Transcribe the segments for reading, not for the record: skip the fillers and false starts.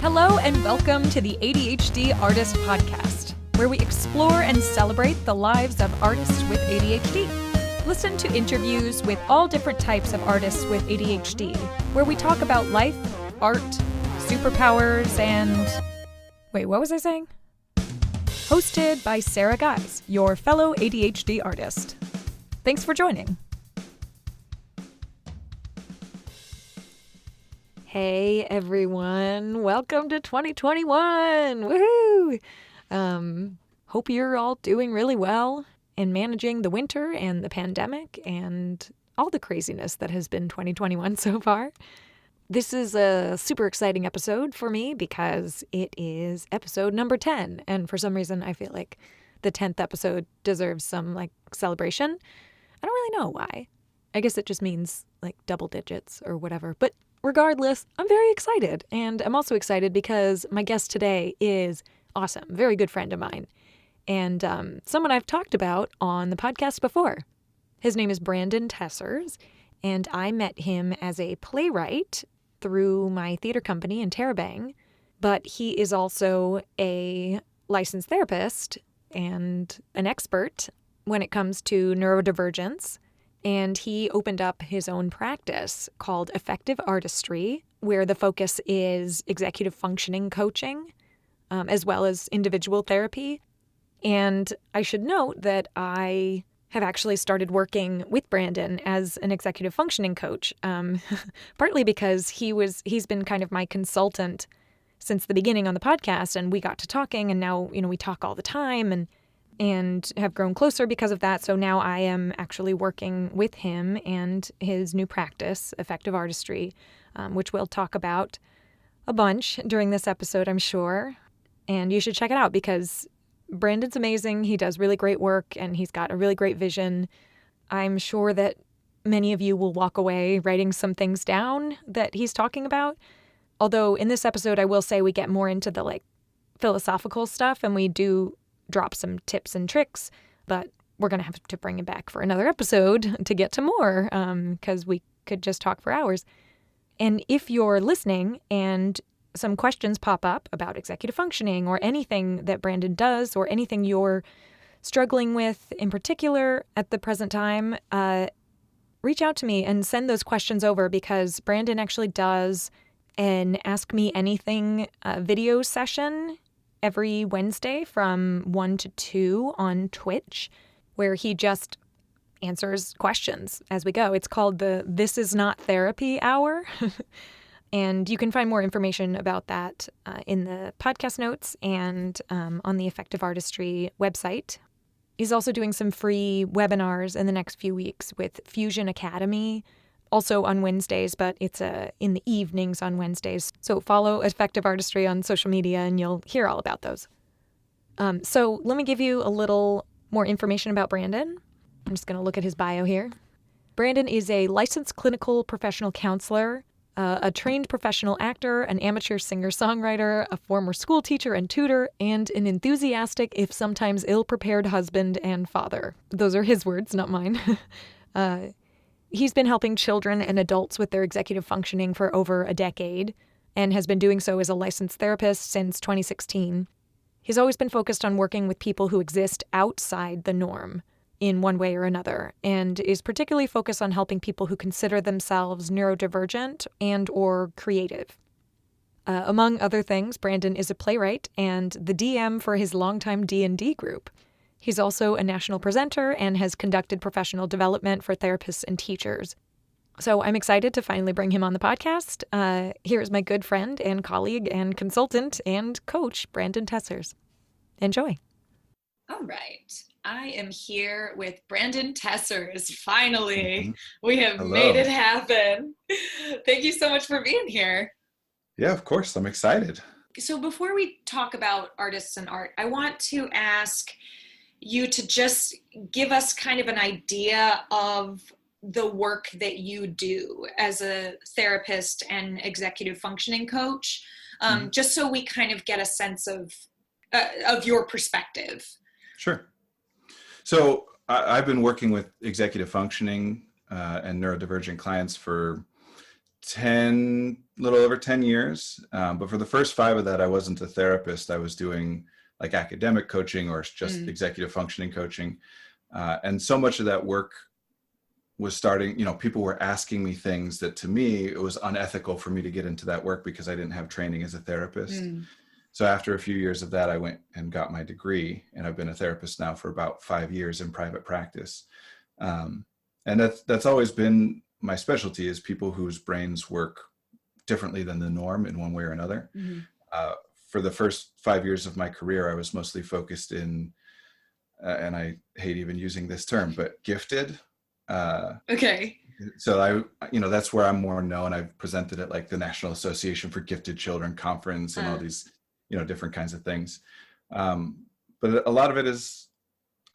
Hello and welcome to the ADHD Artist Podcast, where we explore and celebrate the lives of artists with ADHD. Listen to interviews with all different types of artists with ADHD, where we talk about life, art, superpowers, and... Wait, what was I saying? Hosted by Sarah Guys, your fellow ADHD artist. Thanks for joining. Hey everyone, welcome to 2021. Woohoo! Hope you're all doing really well and managing the winter and the pandemic and all the craziness that has been 2021 so far. This is a super exciting episode for me because it is episode number 10, and for some reason I feel like the 10th episode deserves some celebration. I don't really know why. I guess it just means double digits or whatever, but regardless, I'm very excited, and I'm also excited because my guest today is awesome, very good friend of mine, and someone I've talked about on the podcast before. His name is Brandon Tessers, and I met him as a playwright through my theater company in Terabang, but he is also a licensed therapist and an expert when it comes to neurodivergence. And he opened up his own practice called Effective Artistry, where the focus is executive functioning coaching, as well as individual therapy. And I should note that I have actually started working with Brandon as an executive functioning coach, partly because he's been kind of my consultant since the beginning on the podcast, and we got to talking, and now we talk all the time, and have grown closer because of that. So now I am actually working with him and his new practice, Effective Artistry, which we'll talk about a bunch during this episode, I'm sure. And you should check it out because Brandon's amazing. He does really great work and he's got a really great vision. I'm sure that many of you will walk away writing some things down that he's talking about. Although in this episode, I will say we get more into the philosophical stuff and we do drop some tips and tricks, but we're going to have to bring it back for another episode to get to more, because we could just talk for hours. And if you're listening and some questions pop up about executive functioning or anything that Brandon does or anything you're struggling with in particular at the present time, reach out to me and send those questions over, because Brandon actually does an Ask Me Anything video session every Wednesday from 1 to 2 on Twitch, where he just answers questions as we go. It's called the This Is Not Therapy Hour. And you can find more information about that in the podcast notes and on the Effective Artistry website. He's also doing some free webinars in the next few weeks with Fusion Academy, also on Wednesdays, but it's in the evenings on Wednesdays. So follow Effective Artistry on social media and you'll hear all about those. So let me give you a little more information about Brandon. I'm just going to look at his bio here. Brandon is a licensed clinical professional counselor, a trained professional actor, an amateur singer-songwriter, a former school teacher and tutor, and an enthusiastic, if sometimes ill-prepared husband and father. Those are his words, not mine. He's been helping children and adults with their executive functioning for over a decade and has been doing so as a licensed therapist since 2016. He's always been focused on working with people who exist outside the norm in one way or another, and is particularly focused on helping people who consider themselves neurodivergent and or creative. Among other things, Brandon is a playwright and the DM for his longtime D&D group. He's also a national presenter and has conducted professional development for therapists and teachers. So I'm excited to finally bring him on the podcast. Here's my good friend and colleague and consultant and coach, Brandon Tessers. Enjoy. All right. I am here with Brandon Tessers. Finally, we have made it happen. Thank you so much for being here. Yeah, of course. I'm excited. So before we talk about artists and art, I want to ask you to just give us kind of an idea of the work that you do as a therapist and executive functioning coach, just so we kind of get a sense of your perspective. Sure. So I've been working with executive functioning and neurodivergent clients for little over 10 years. But for the first 5 of that, I wasn't a therapist. I was doing like academic coaching or just executive functioning coaching. And so much of that work was starting, people were asking me things that to me, it was unethical for me to get into that work because I didn't have training as a therapist. So after a few years of that, I went and got my degree, and I've been a therapist now for about 5 years in private practice. And that's always been my specialty, is people whose brains work differently than the norm in one way or another. For the first 5 years of my career, I was mostly focused in, and I hate even using this term, but gifted. Okay. So that's where I'm more known. I've presented at like the National Association for Gifted Children conference and all these, different kinds of things. But a lot of it is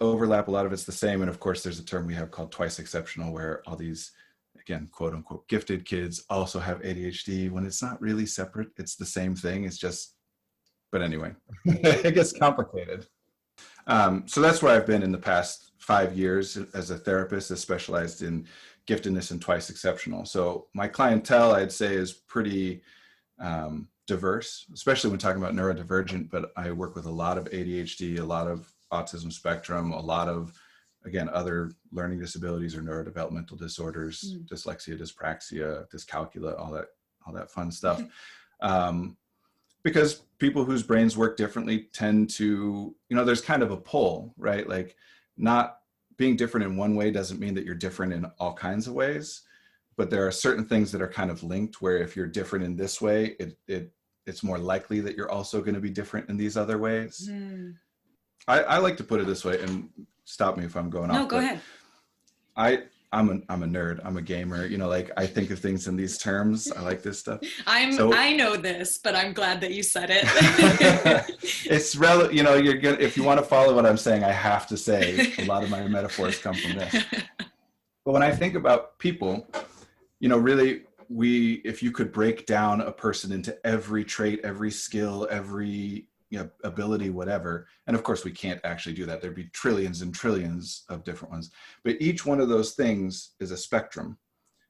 overlap. A lot of it's the same. And of course, there's a term we have called twice exceptional, where all these, again, quote unquote, gifted kids also have ADHD, when it's not really separate. It's the same thing. It's just, but anyway, it gets complicated. So that's where I've been in the past 5 years as a therapist that's specialized in giftedness and twice exceptional. So my clientele, I'd say, is pretty diverse, especially when talking about neurodivergent, but I work with a lot of ADHD, a lot of autism spectrum, a lot of, again, other learning disabilities or neurodevelopmental disorders, dyslexia, dyspraxia, dyscalculia, all that fun stuff. Because people whose brains work differently tend to, there's kind of a pull, right? Like, not being different in one way doesn't mean that you're different in all kinds of ways, but there are certain things that are kind of linked, where if you're different in this way, it's more likely that you're also going to be different in these other ways. I like to put it this way, and stop me if I'm going off. No, go ahead. I'm a nerd. I'm a gamer. Like, I think of things in these terms. I like this stuff. I know this, but I'm glad that you said it. It's relevant. You're gonna, if you want to follow what I'm saying, I have to say a lot of my metaphors come from this. But when I think about people, really, if you could break down a person into every trait, every skill, every ability, whatever. And of course, we can't actually do that. There'd be trillions and trillions of different ones. But each one of those things is a spectrum,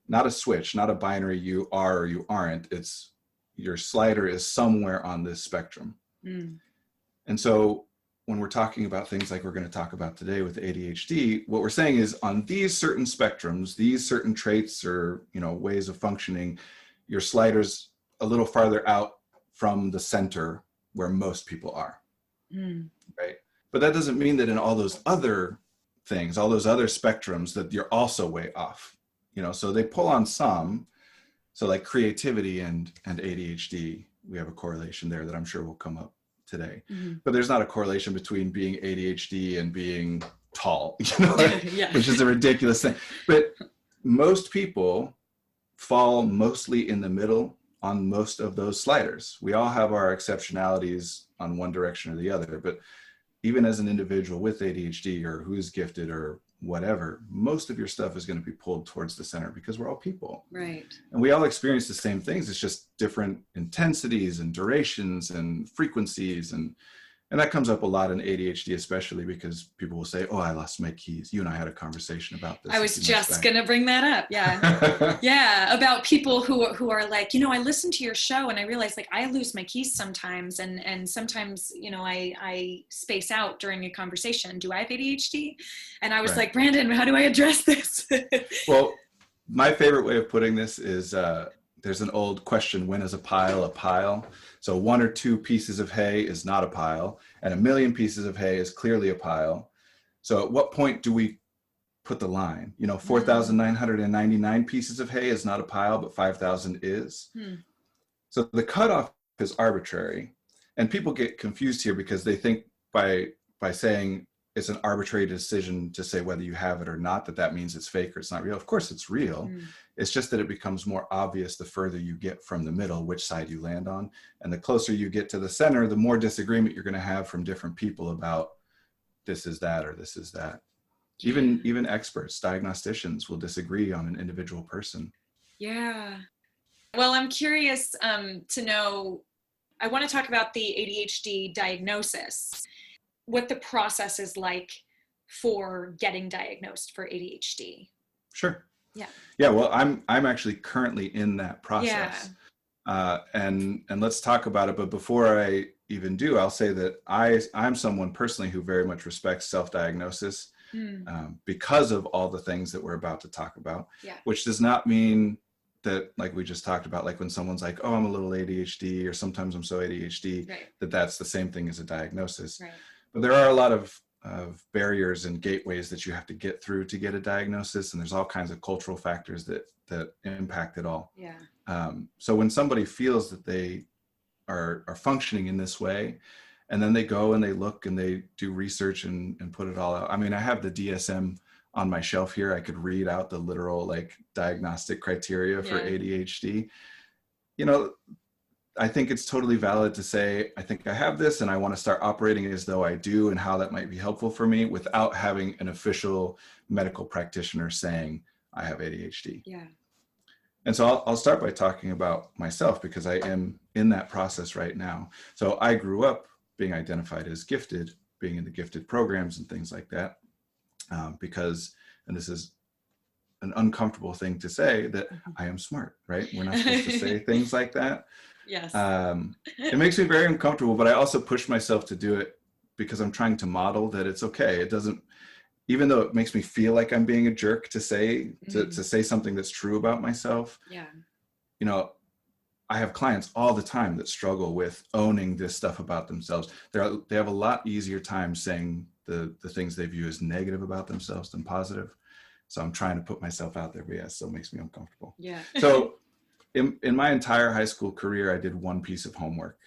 not a switch, not a binary, you are or you aren't. It's your slider is somewhere on this spectrum. And so when we're talking about things like we're going to talk about today with ADHD, what we're saying is, on these certain spectrums, these certain traits or, ways of functioning, your slider's a little farther out from the center where most people are, right? But that doesn't mean that in all those other things, all those other spectrums, that you're also way off, so they pull on some. So like creativity and ADHD, we have a correlation there that I'm sure will come up today. But there's not a correlation between being ADHD and being tall, which is a ridiculous thing. But most people fall mostly in the middle on most of those sliders. We all have our exceptionalities on one direction or the other, but even as an individual with ADHD or who's gifted or whatever, most of your stuff is going to be pulled towards the center, because we're all people. Right. And we all experience the same things. It's just different intensities and durations and frequencies. And that comes up a lot in ADHD, especially because people will say, oh, I lost my keys. You and I had a conversation about this. I was just going to bring that up. Yeah. Yeah. About people who are like, I listen to your show and I realize, like, I lose my keys sometimes. And sometimes, I space out during a conversation. Do I have ADHD? And I was like, Brandon, how do I address this? Well, my favorite way of putting this is, there's an old question, when is a pile a pile? So 1 or 2 pieces of hay is not a pile, and 1,000,000 pieces of hay is clearly a pile. So at what point do we put the line? 4,999 pieces of hay is not a pile, but 5,000 is. So the cutoff is arbitrary. And people get confused here because they think by saying it's an arbitrary decision to say whether you have it or not, that means it's fake or it's not real. Of course it's real. It's just that it becomes more obvious the further you get from the middle, which side you land on. And the closer you get to the center, the more disagreement you're going to have from different people about this is that or this is that. Even experts, diagnosticians will disagree on an individual person. Yeah. Well, I'm curious to know, I want to talk about the ADHD diagnosis, what the process is like for getting diagnosed for ADHD. Sure. Yeah, well, I'm actually currently in that process. And let's talk about it. But before I even do, I'll say that I'm someone personally who very much respects self-diagnosis because of all the things that we're about to talk about, which does not mean that, like we just talked about, like when someone's like, oh, I'm a little ADHD, or sometimes I'm so ADHD, that's the same thing as a diagnosis. But there are a lot of barriers and gateways that you have to get through to get a diagnosis. And there's all kinds of cultural factors that impact it all. So when somebody feels that they are functioning in this way, and then they go and they look and they do research and put it all out. I mean, I have the DSM on my shelf here. I could read out the literal like diagnostic criteria for ADHD. You know, I think it's totally valid to say, I think I have this and I want to start operating as though I do, and how that might be helpful for me without having an official medical practitioner saying I have ADHD. And so I'll start by talking about myself, because I am in that process right now. So I grew up being identified as gifted, being in the gifted programs and things like that, because, and this is an uncomfortable thing to say, that I am smart, right? We're not supposed to say things like that. It makes me very uncomfortable, but I also push myself to do it because I'm trying to model that it's okay. It doesn't, even though it makes me feel like I'm being a jerk to say, to say something that's true about myself. You know, I have clients all the time that struggle with owning this stuff about themselves. They have a lot easier time saying the things they view as negative about themselves than positive. So I'm trying to put myself out there, but yeah, it still makes me uncomfortable. So in my entire high school career, I did one piece of homework,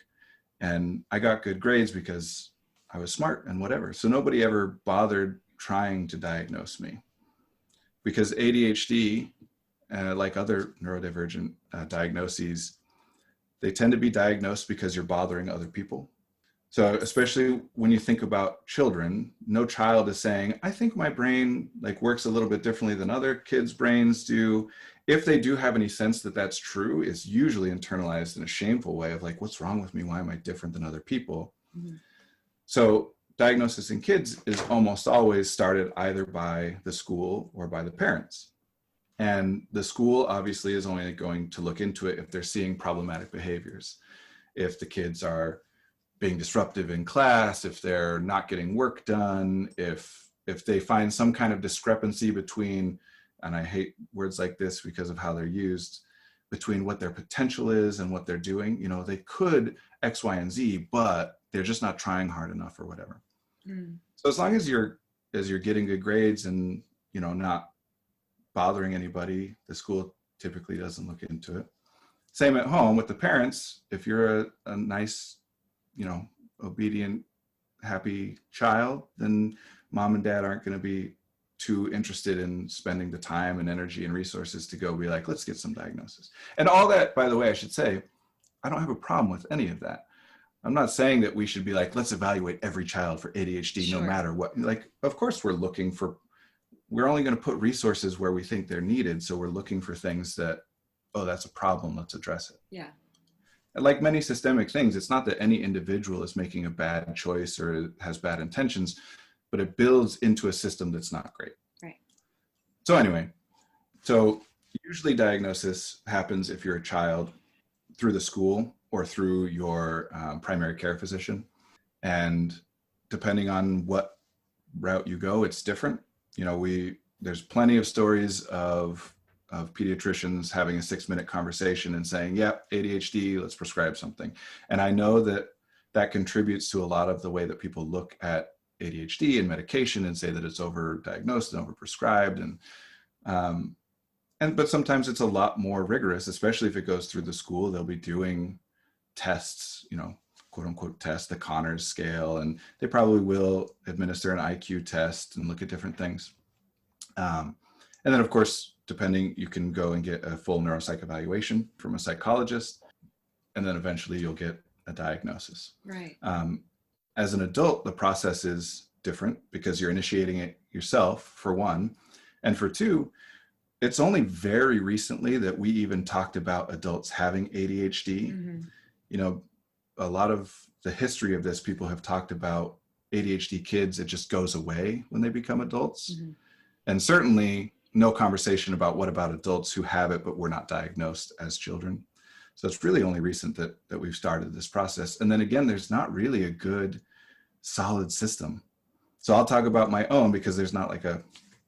and I got good grades because I was smart and whatever. So nobody ever bothered trying to diagnose me, because ADHD, like other neurodivergent diagnoses, they tend to be diagnosed because you're bothering other people. So especially when you think about children, no child is saying, I think my brain like works a little bit differently than other kids' brains do. If they do have any sense that that's true, it's usually internalized in a shameful way of like, what's wrong with me? Why am I different than other people? So diagnosis in kids is almost always started either by the school or by the parents. And the school obviously is only going to look into it if they're seeing problematic behaviors. If the kids are being disruptive in class, if they're not getting work done, if they find some kind of discrepancy between, and I hate words like this because of how they're used, between what their potential is and what they're doing. You know, they could X, Y, and Z, but they're just not trying hard enough or whatever. So as long as you're getting good grades and, you know, not bothering anybody, the school typically doesn't look into it. Same at home with the parents. If you're a nice, you know, obedient, happy child, then mom and dad aren't going to be too interested in spending the time and energy and resources to go be like, let's get some diagnosis. And all that, by the way, I should say, I don't have a problem with any of that. I'm not saying that we should be like, let's evaluate every child for ADHD no matter what. Like, of course, we're only going to put resources where we think they're needed. So we're looking for things that, oh, that's a problem, let's address it. And like many systemic things, it's not that any individual is making a bad choice or has bad intentions, but it builds into a system that's not great. So anyway, so usually diagnosis happens if you're a child through the school or through your primary care physician. And depending on what route you go, it's different. You know, there's plenty of stories of pediatricians having a 6-minute conversation and saying, yeah, ADHD, let's prescribe something. And I know that contributes to a lot of the way that people look at ADHD and medication and say that it's overdiagnosed and overprescribed. But sometimes it's a lot more rigorous, especially if it goes through the school. They'll be doing tests, you know, quote unquote test, the Connors scale, and they probably will administer an IQ test and look at different things. And then of course, depending, you can go and get a full neuropsych evaluation from a psychologist, and then eventually you'll get a diagnosis. As an adult, the process is different because you're initiating it yourself, for one, and for two, it's only very recently that we even talked about adults having ADHD. You know, a lot of the history of this, people have talked about ADHD kids, it just goes away when they become adults. And certainly no conversation about what about adults who have it but were not diagnosed as children. So it's really only recent that we've started this process. And then again, there's not really a good solid system. So I'll talk about my own because there's not like a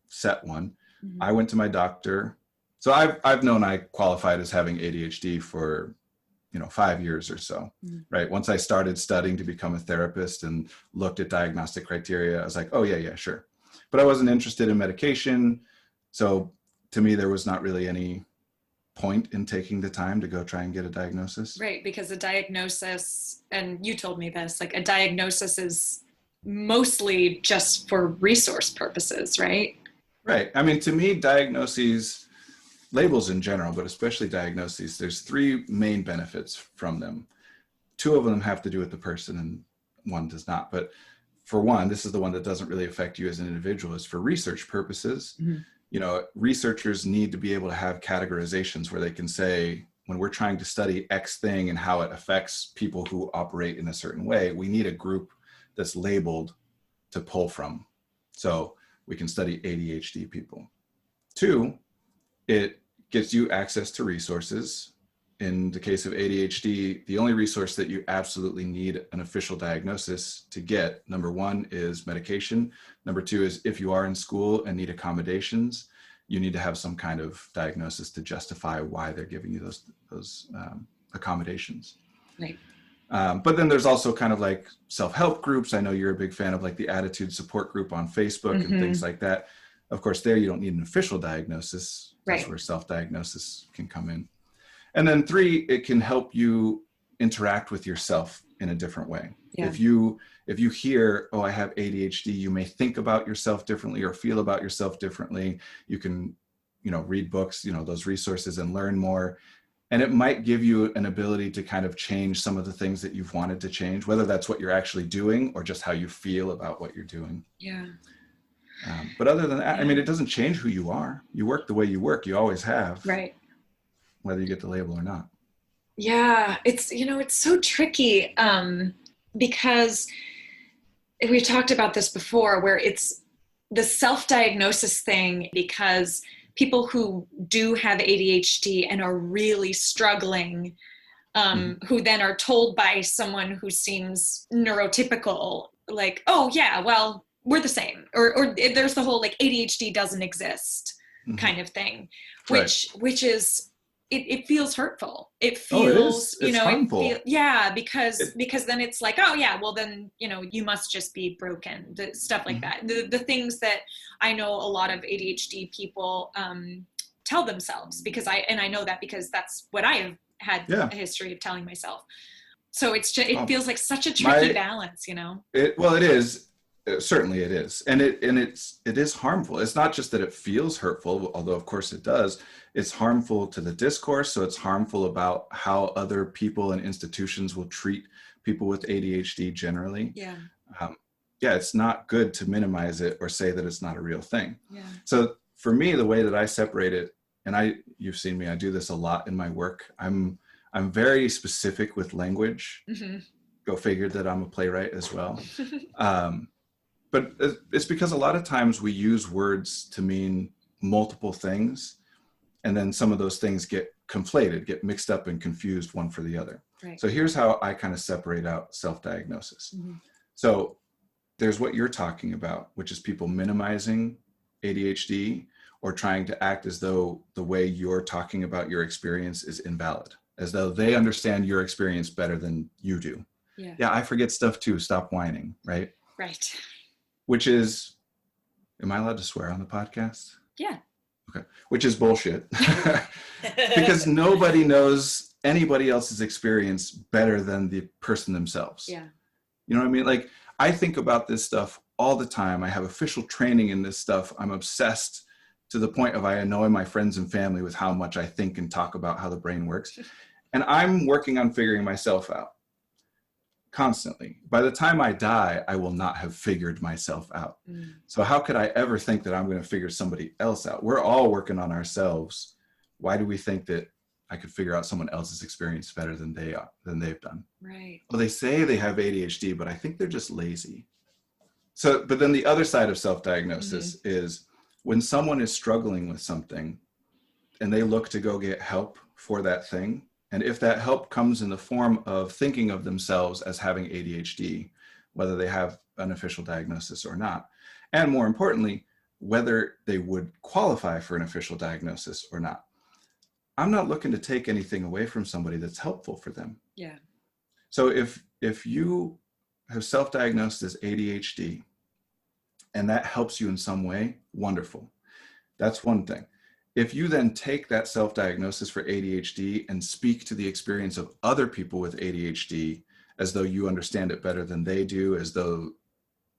set one. Mhm. I went to my doctor. So I've known I qualified as having ADHD for 5 years or so, right? Once I started studying to become a therapist and looked at diagnostic criteria, I was like, oh yeah, sure. But I wasn't interested in medication. So to me, there was not really any point in taking the time to go try and get a diagnosis. Right, because a diagnosis, and you told me this, like a diagnosis is mostly just for resource purposes, right? Right. I mean, to me, diagnoses, labels in general, but especially diagnoses, there's 3 main benefits from them. 2 of them have to do with the person and 1 does not. But for one, this is the one that doesn't really affect you as an individual, is for research purposes. Researchers need to be able to have categorizations where they can say, when we're trying to study X thing and how it affects people who operate in a certain way, we need a group that's labeled to pull from. So we can study ADHD people. 2, it gives you access to resources. In the case of ADHD, the only resource that you absolutely need an official diagnosis to get, number 1 is medication. Number 2 is if you are in school and need accommodations, you need to have some kind of diagnosis to justify why they're giving you those accommodations. Right. But then there's also kind of like self-help groups. I know you're a big fan of like the Attitude Support Group on Facebook and things like that. Of course, there you don't need an official diagnosis. That's where self-diagnosis can come in. And then 3, it can help you interact with yourself in a different way. Yeah. If you hear, oh, I have ADHD, you may think about yourself differently or feel about yourself differently. You can, read books, those resources and learn more. And it might give you an ability to kind of change some of the things that you've wanted to change, whether that's what you're actually doing or just how you feel about what you're doing. Yeah. But other than that, I mean, it doesn't change who you are. You work the way you work. You always have. Right. Whether you get the label or not. Yeah, it's so tricky because we've talked about this before, where it's the self-diagnosis thing, because people who do have ADHD and are really struggling, who then are told by someone who seems neurotypical, like, oh yeah, well, we're the same, or there's the whole like ADHD doesn't exist kind of thing, which is, it feels hurtful. It feels, it's harmful. Because then it's like, oh yeah, well then, you must just be broken, stuff like that. The things that I know a lot of ADHD people tell themselves, because I know that because that's what I have had a history of telling myself. So it's just, it feels like such a tricky balance, Well, it is. Certainly it is. And it is harmful. It's not just that it feels hurtful, although of course it does. It's harmful to the discourse. So it's harmful about how other people and institutions will treat people with ADHD generally. Yeah. It's not good to minimize it or say that it's not a real thing. Yeah. So for me, the way that I separate it, and you've seen me, I do this a lot in my work. I'm very specific with language. Go figure that I'm a playwright as well. But it's because a lot of times we use words to mean multiple things, and then some of those things get conflated, get mixed up and confused one for the other. Right. So here's how I kind of separate out self-diagnosis. So there's what you're talking about, which is people minimizing ADHD or trying to act as though the way you're talking about your experience is invalid, as though they understand your experience better than you do. Yeah, I forget stuff too. Stop whining, right? Right. Which is, am I allowed to swear on the podcast? Yeah. Okay. Which is bullshit. Because nobody knows anybody else's experience better than the person themselves. Yeah. You know what I mean? Like, I think about this stuff all the time. I have official training in this stuff. I'm obsessed to the point of I annoy my friends and family with how much I think and talk about how the brain works. And I'm working on figuring myself out constantly. By the time I die, I will not have figured myself out. So how could I ever think that I'm going to figure somebody else out? We're all working on ourselves. Why do we think that I could figure out someone else's experience better than they've done? Right. Well, they say they have ADHD, but I think they're just lazy. So, but then the other side of self-diagnosis is when someone is struggling with something and they look to go get help for that thing, and if that help comes in the form of thinking of themselves as having ADHD, whether they have an official diagnosis or not, and more importantly, whether they would qualify for an official diagnosis or not, I'm not looking to take anything away from somebody that's helpful for them. Yeah. So if you have self-diagnosed as ADHD and that helps you in some way, wonderful. That's one thing. If you then take that self-diagnosis for ADHD and speak to the experience of other people with ADHD as though you understand it better than they do, as though,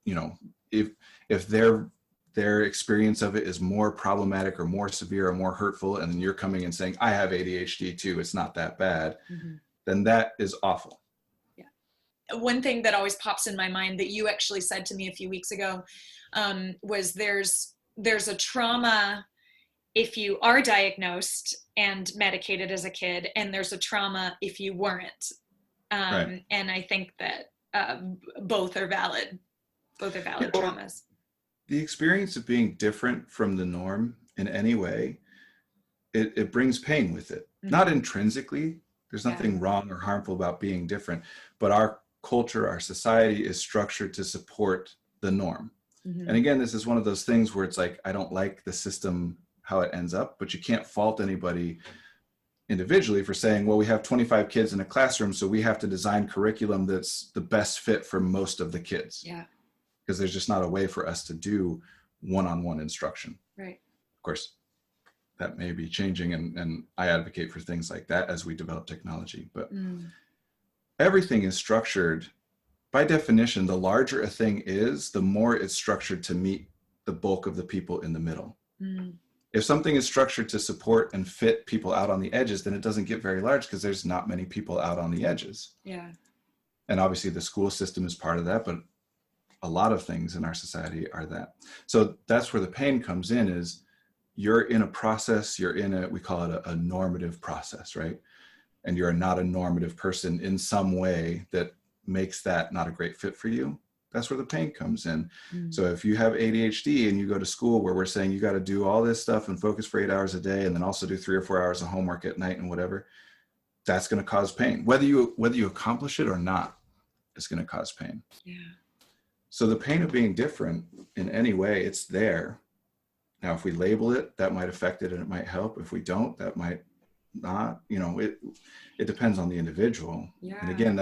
you know, if their experience of it is more problematic or more severe or more hurtful, and then you're coming and saying, I have ADHD too, it's not that bad, then that is awful. Yeah. One thing that always pops in my mind that you actually said to me a few weeks ago was there's a trauma if you are diagnosed and medicated as a kid, and there's a trauma if you weren't. Right. And I think that both are valid. Both are valid traumas. The experience of being different from the norm in any way, it brings pain with it. Not intrinsically. There's nothing wrong or harmful about being different, but our culture, our society is structured to support the norm. And again, this is one of those things where it's like, I don't like the system, how it ends up, but you can't fault anybody individually for saying, well, we have 25 kids in a classroom, so we have to design curriculum that's the best fit for most of the kids. Yeah. Because there's just not a way for us to do one-on-one instruction. Right. Of course, that may be changing, and I advocate for things like that as we develop technology, but everything is structured. By definition, the larger a thing is, the more it's structured to meet the bulk of the people in the middle. If something is structured to support and fit people out on the edges, then it doesn't get very large because there's not many people out on the edges. Yeah. And obviously the school system is part of that, but a lot of things in our society are that. So that's where the pain comes in, is you're in a process, you're in a, we call it a normative process, right? And you're not a normative person in some way that makes that not a great fit for you. That's where the pain comes in. So if you have ADHD and you go to school where we're saying you got to do all this stuff and focus for 8 hours a day, and then also do 3 or 4 hours of homework at night and whatever, that's going to cause pain. Whether you accomplish it or not, it's going to cause pain. Yeah. So the pain of being different in any way, it's there. Now, if we label it, that might affect it and it might help. If we don't, that might not. You know, it depends on the individual. Yeah. And again,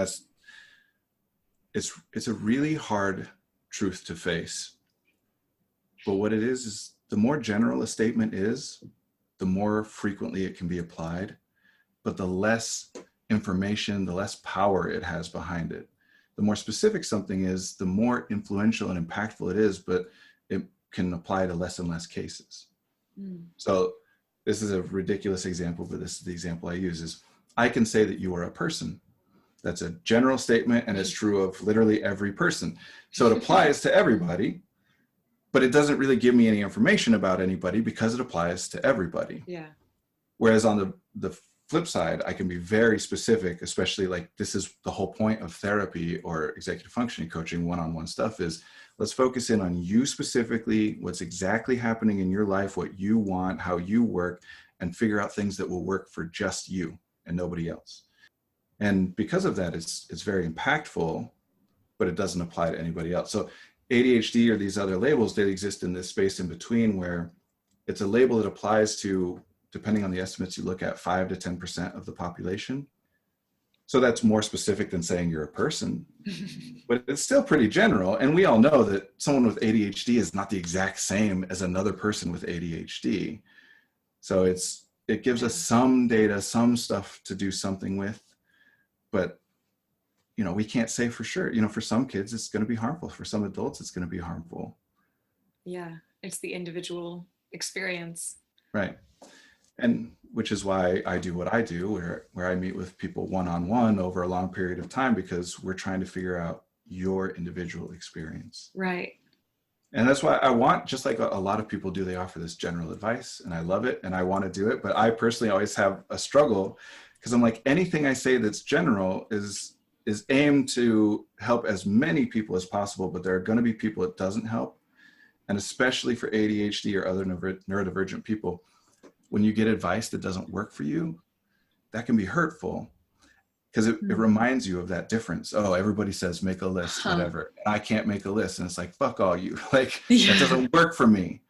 it's a really hard truth to face. But what it is the more general a statement is, the more frequently it can be applied, but the less information, the less power it has behind it. The more specific something is, the more influential and impactful it is, but it can apply to less and less cases. So this is a ridiculous example, but this is the example I use, is I can say that you are a person. That's a general statement, and it's true of literally every person. So it applies to everybody, but it doesn't really give me any information about anybody because it applies to everybody. Yeah. Whereas on the flip side, I can be very specific, especially like this is the whole point of therapy or executive functioning coaching, one-on-one stuff, is let's focus in on you specifically, what's exactly happening in your life, what you want, how you work, and figure out things that will work for just you and nobody else. And because of that, it's very impactful, but it doesn't apply to anybody else. So ADHD or these other labels, they exist in this space in between where it's a label that applies to, depending on the estimates you look at, 5 to 10% of the population. So that's more specific than saying you're a person, but it's still pretty general. And we all know that someone with ADHD is not the exact same as another person with ADHD. So it gives us some data, some stuff to do something with, but you know, we can't say for sure. You know, for some kids, it's going to be harmful. For some adults, it's going to be harmful. Yeah, it's the individual experience. Right. And which is why I do what I do, where I meet with people one-on-one over a long period of time, because we're trying to figure out your individual experience. Right. And that's why I want, just like a lot of people do, they offer this general advice, and I love it and I want to do it. But I personally always have a struggle, because I'm like, anything I say that's general is aimed to help as many people as possible, but there are going to be people it doesn't help. and especially for ADHD or other neurodivergent people, when you get advice that doesn't work for you, that can be hurtful because it reminds you of that difference. Oh, everybody says make a list, whatever. And I can't make a list. And it's like, fuck all you. Like, that doesn't work for me.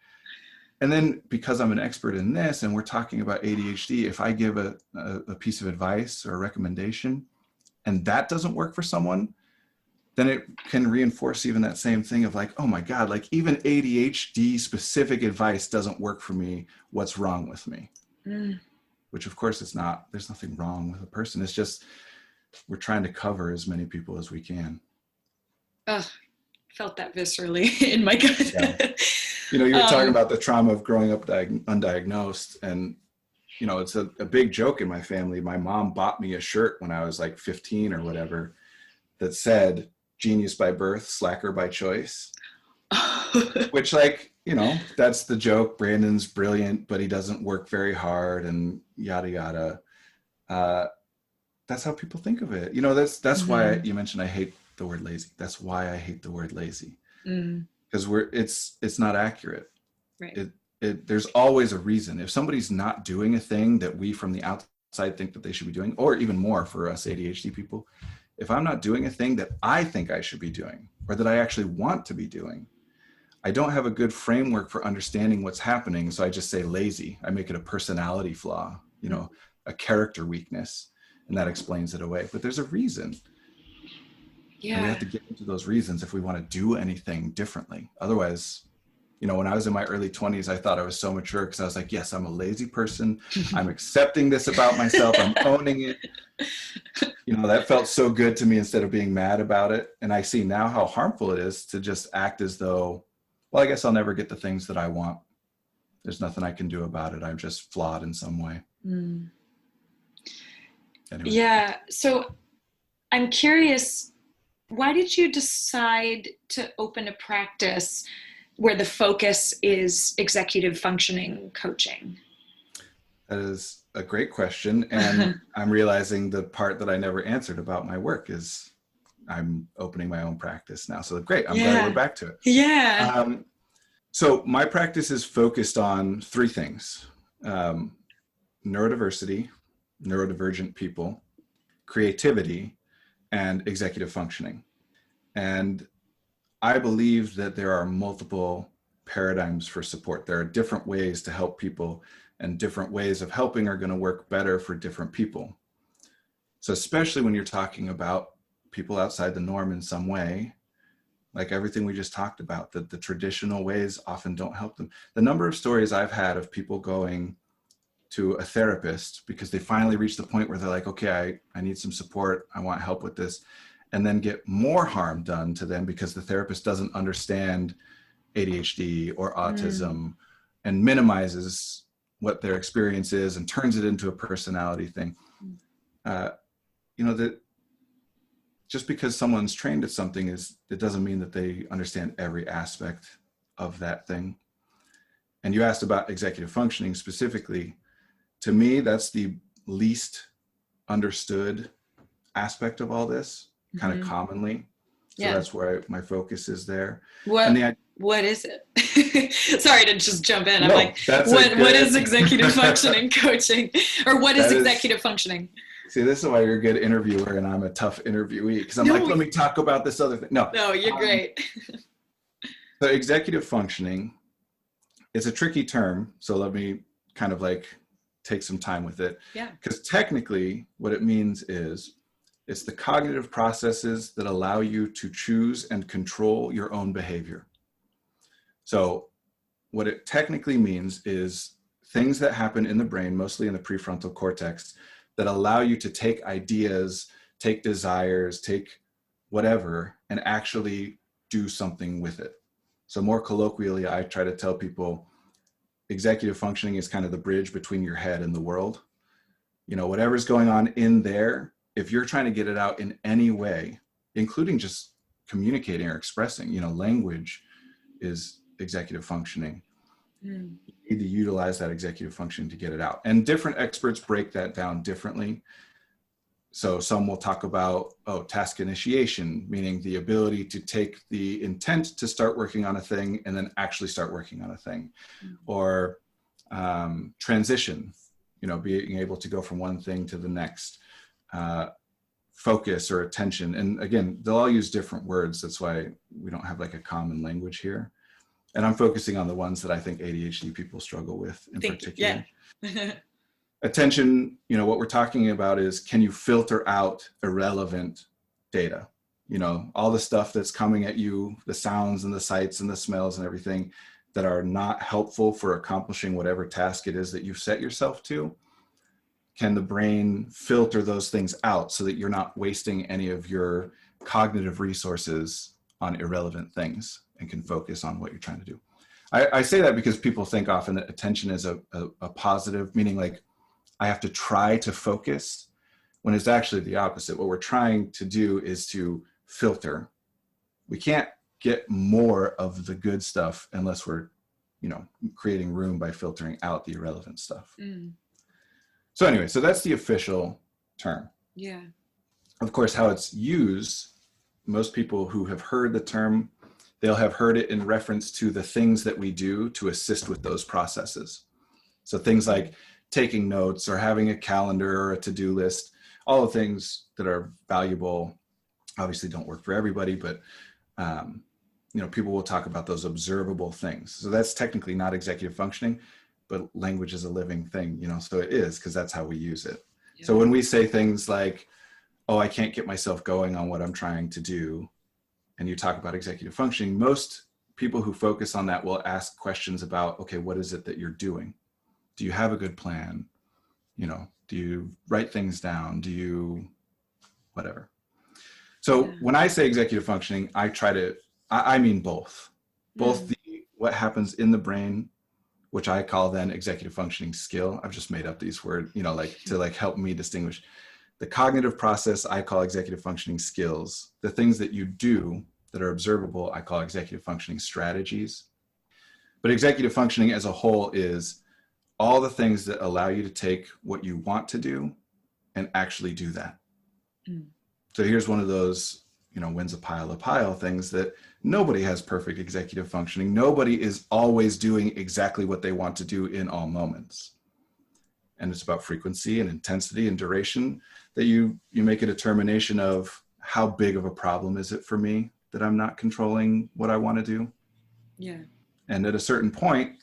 And then because I'm an expert in this and we're talking about ADHD, if I give a piece of advice or a recommendation and that doesn't work for someone, then it can reinforce even that same thing of like, oh my God, like even ADHD specific advice doesn't work for me. What's wrong with me? Which of course it's not. There's nothing wrong with a person. It's just we're trying to cover as many people as we can. Felt that viscerally in my gut. Yeah. You know, you were talking about the trauma of growing up undiagnosed, and you know, it's a big joke in my family. My mom bought me a shirt when I was like 15 or whatever that said genius by birth, slacker by choice. Which, like, you know, that's the joke. Brandon's brilliant, but he doesn't work very hard and yada, yada. That's how people think of it. You know, that's why you mentioned I hate the word lazy. That's why I hate the word lazy. Because it's not accurate. Right. There's always a reason. If somebody's not doing a thing that we from the outside think that they should be doing, or even more for us ADHD people, if I'm not doing a thing that I think I should be doing or that I actually want to be doing, I don't have a good framework for understanding what's happening. So I just say lazy. I make it a personality flaw, you know, a character weakness, and that explains it away. But there's a reason. Yeah. And we have to get into those reasons if we want to do anything differently. Otherwise, you know, when I was in my early 20s, I thought I was so mature because I was like, yes, I'm a lazy person. I'm accepting this about myself. I'm owning it. You know, that felt so good to me instead of being mad about it. And I see now how harmful it is to just act as though, well, I guess I'll never get the things that I want. There's nothing I can do about it. I'm just flawed in some way. Anyway. Yeah. So I'm curious, why did you decide to open a practice where the focus is executive functioning coaching? That is a great question. And I'm realizing the part that I never answered about my work is I'm opening my own practice now. So great. I'm glad we're back to it. Yeah. So my practice is focused on three things: neurodiversity, neurodivergent people, creativity, and executive functioning. And I believe that there are multiple paradigms for support. There are different ways to help people, and different ways of helping are going to work better for different people. So especially when you're talking about people outside the norm in some way, like everything we just talked about, that the traditional ways often don't help them. The number of stories I've had of people going to a therapist because they finally reach the point where they're like, okay, I need some support. I want help with this. And then get more harm done to them because the therapist doesn't understand ADHD or autism and minimizes what their experience is and turns it into a personality thing. You know, that just because someone's trained at something it doesn't mean that they understand every aspect of that thing. And you asked about executive functioning specifically. To me, that's the least understood aspect of all this, kind of commonly. So that's where my focus is there. What is it? Sorry to just jump in. I'm no, like, what is executive functioning coaching? Or what is executive functioning? See, this is why you're a good interviewer and I'm a tough interviewee, because I'm like, let me talk about this other thing. No, you're great. So executive functioning, it's a tricky term. So let me kind of like take some time with it. Yeah. Because technically what it means is it's the cognitive processes that allow you to choose and control your own behavior. So what it technically means is things that happen in the brain, mostly in the prefrontal cortex, that allow you to take ideas, take desires, take whatever, and actually do something with it. So more colloquially, I try to tell people executive functioning is kind of the bridge between your head and the world. You know, whatever's going on in there, if you're trying to get it out in any way, including just communicating or expressing, you know, language is executive functioning. You need to utilize that executive function to get it out. And different experts break that down differently. So some will talk about, task initiation, meaning the ability to take the intent to start working on a thing and then actually start working on a thing. Or transition, being able to go from one thing to the next. Focus or attention. And again, they'll all use different words. That's why we don't have like a common language here. And I'm focusing on the ones that I think ADHD people struggle with in particular. Yeah. Attention, what we're talking about is, can you filter out irrelevant data? All the stuff that's coming at you, the sounds and the sights and the smells and everything that are not helpful for accomplishing whatever task it is that you've set yourself to. Can the brain filter those things out so that you're not wasting any of your cognitive resources on irrelevant things and can focus on what you're trying to do? I say that because people think often that attention is a positive, meaning like I have to try to focus, when it's actually the opposite. What we're trying to do is to filter. We can't get more of the good stuff unless we're, creating room by filtering out the irrelevant stuff. So anyway, so that's the official term. Yeah. Of course, how it's used, most people who have heard the term, they'll have heard it in reference to the things that we do to assist with those processes. So things like taking notes or having a calendar or a to-do list, all the things that are valuable, obviously don't work for everybody, but people will talk about those observable things. So that's technically not executive functioning, but language is a living thing, so it is, because that's how we use it. Yeah. So when we say things like, I can't get myself going on what I'm trying to do, and you talk about executive functioning, most people who focus on that will ask questions about, okay, what is it that you're doing? Do you have a good plan? Do you write things down? Do you whatever? So when I say executive functioning, I mean both what happens in the brain, which I call then executive functioning skill. I've just made up these words, to help me distinguish. The cognitive process, I call executive functioning skills. The things that you do that are observable, I call executive functioning strategies. But executive functioning as a whole is all the things that allow you to take what you want to do and actually do that. So here's one of those, when's a pile things that nobody has perfect executive functioning. Nobody is always doing exactly what they want to do in all moments. And it's about frequency and intensity and duration that you make a determination of how big of a problem is it for me that I'm not controlling what I want to do. Yeah. And at a certain point,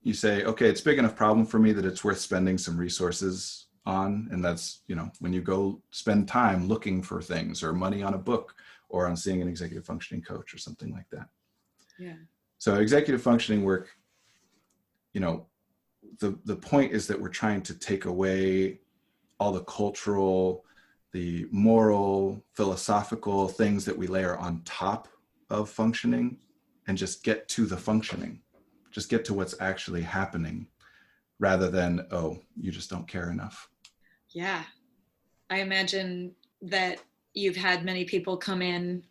you say, okay, it's big enough problem for me that it's worth spending some resources on. And that's, when you go spend time looking for things or money on a book or on seeing an executive functioning coach or something like that. Yeah. So executive functioning work, the point is that we're trying to take away all the cultural, the moral, philosophical things that we layer on top of functioning and just get to the functioning, just get to what's actually happening rather than, you just don't care enough. Yeah. I imagine that you've had many people come in